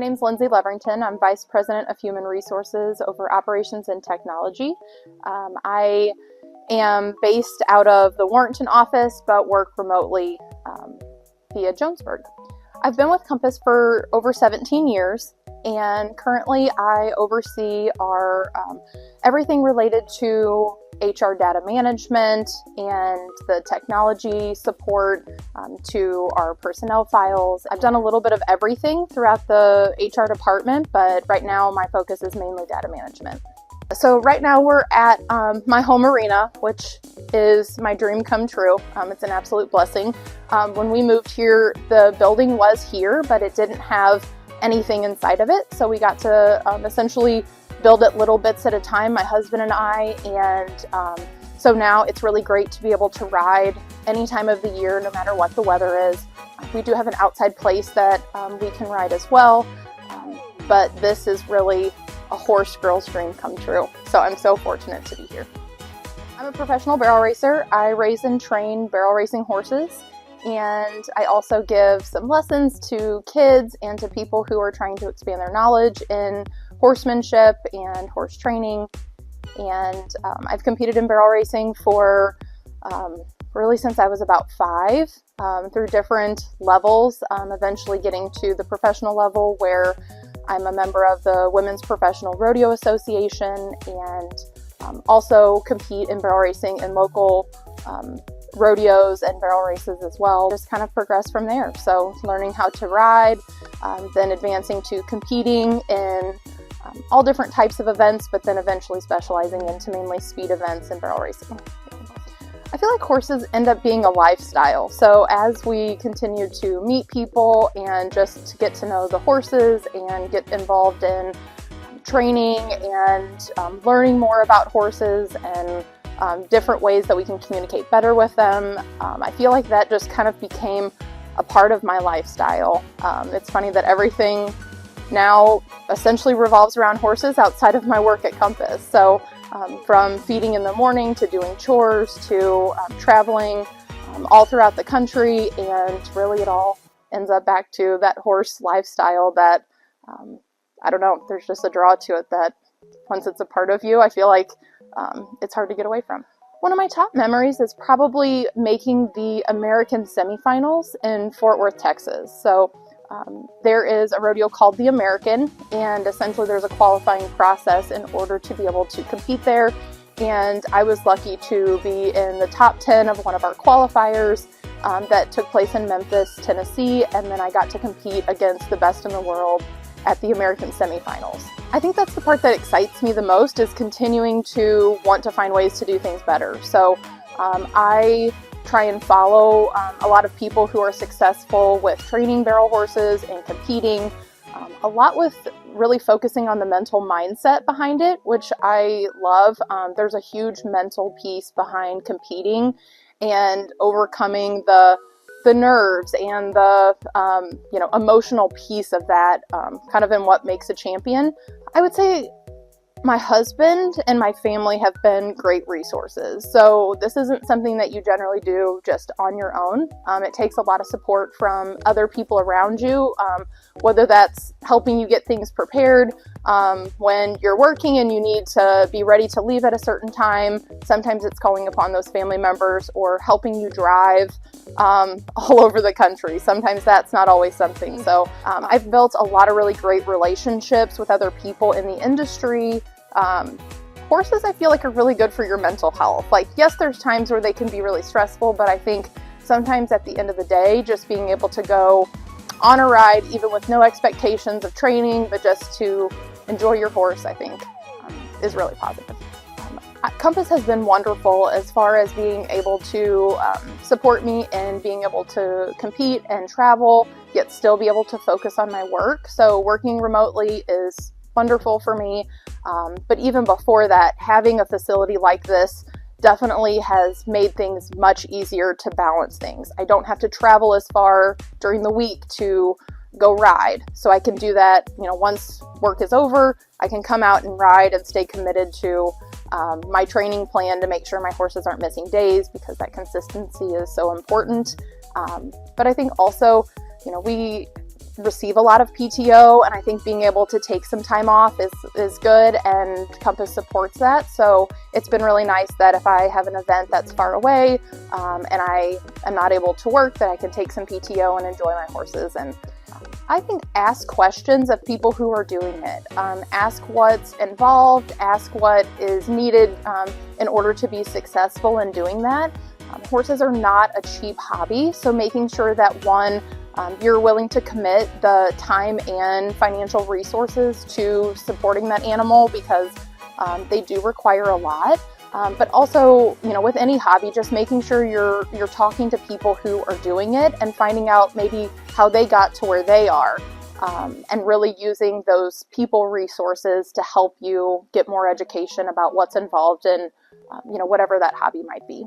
name's Lindsay Leverington. I'm Vice President of Human Resources over Operations and Technology. I am based out of the Warrenton office, but work remotely via Jonesburg. I've been with Compass for over 17 years, and currently I oversee our everything related to HR data management and the technology support to our personnel files. I've done a little bit of everything throughout the HR department, but right now my focus is mainly data management. So right now we're at my home arena, which is my dream come true. It's an absolute blessing. When we moved here, the building was here, but it didn't have anything inside of it. So we got to essentially build it little bits at a time, my husband and I, and so now it's really great to be able to ride any time of the year, no matter what the weather is. We do have an outside place that we can ride as well, but this is really a horse girl's dream come true. So I'm so fortunate to be here. I'm a professional barrel racer. I raise and train barrel racing horses, and I also give some lessons to kids and to people who are trying to expand their knowledge in horsemanship and horse training. And I've competed in barrel racing for really since I was about 5, through different levels, eventually getting to the professional level where I'm a member of the Women's Professional Rodeo Association, and also compete in barrel racing in local rodeos and barrel races as well. Just kind of progress from there. So learning how to ride, then advancing to competing in all different types of events, but then eventually specializing into mainly speed events and barrel racing. I feel like horses end up being a lifestyle. So as we continue to meet people and just to get to know the horses and get involved in training and learning more about horses and different ways that we can communicate better with them, I feel like that just kind of became a part of my lifestyle. It's funny that everything now essentially revolves around horses outside of my work at Compass. So from feeding in the morning to doing chores to traveling all throughout the country, and really it all ends up back to that horse lifestyle that, I don't know, there's just a draw to it that once it's a part of you, I feel like it's hard to get away from. One of my top memories is probably making the American semifinals in Fort Worth, Texas. So there is a rodeo called the American, and essentially there's a qualifying process in order to be able to compete there. And I was lucky to be in the top 10 of one of our qualifiers that took place in Memphis, Tennessee, and then I got to compete against the best in the world at the American semifinals. I think that's the part that excites me the most, is continuing to want to find ways to do things better. So I try and follow a lot of people who are successful with training barrel horses and competing, a lot with really focusing on the mental mindset behind it, which I love. There's a huge mental piece behind competing and overcoming the nerves and the emotional piece of that, kind of in what makes a champion. I would say my husband and my family have been great resources. So this isn't something that you generally do just on your own. It takes a lot of support from other people around you, whether that's helping you get things prepared when you're working and you need to be ready to leave at a certain time. Sometimes it's calling upon those family members or helping you drive all over the country. Sometimes that's not always something. So I've built a lot of really great relationships with other people in the industry. Horses, I feel like, are really good for your mental health. Like, yes, there's times where they can be really stressful, but I think sometimes at the end of the day, just being able to go on a ride, even with no expectations of training, but just to enjoy your horse, I think, is really positive. Compass has been wonderful as far as being able to support me in being able to compete and travel, yet still be able to focus on my work. So working remotely is wonderful for me. But even before that, having a facility like this definitely has made things much easier to balance things. I don't have to travel as far during the week to go ride. So I can do that, once work is over, I can come out and ride and stay committed to my training plan to make sure my horses aren't missing days, because that consistency is so important. But I think also, we receive a lot of PTO, and I think being able to take some time off is good, and Compass supports that. So it's been really nice that if I have an event that's far away and I am not able to work, that I can take some PTO and enjoy my horses. And I think ask questions of people who are doing it. Ask what's involved, ask what is needed in order to be successful in doing that. Horses are not a cheap hobby, so making sure that you're willing to commit the time and financial resources to supporting that animal, because they do require a lot. But also, with any hobby, just making sure you're talking to people who are doing it and finding out maybe how they got to where they are, and really using those people resources to help you get more education about what's involved in, whatever that hobby might be.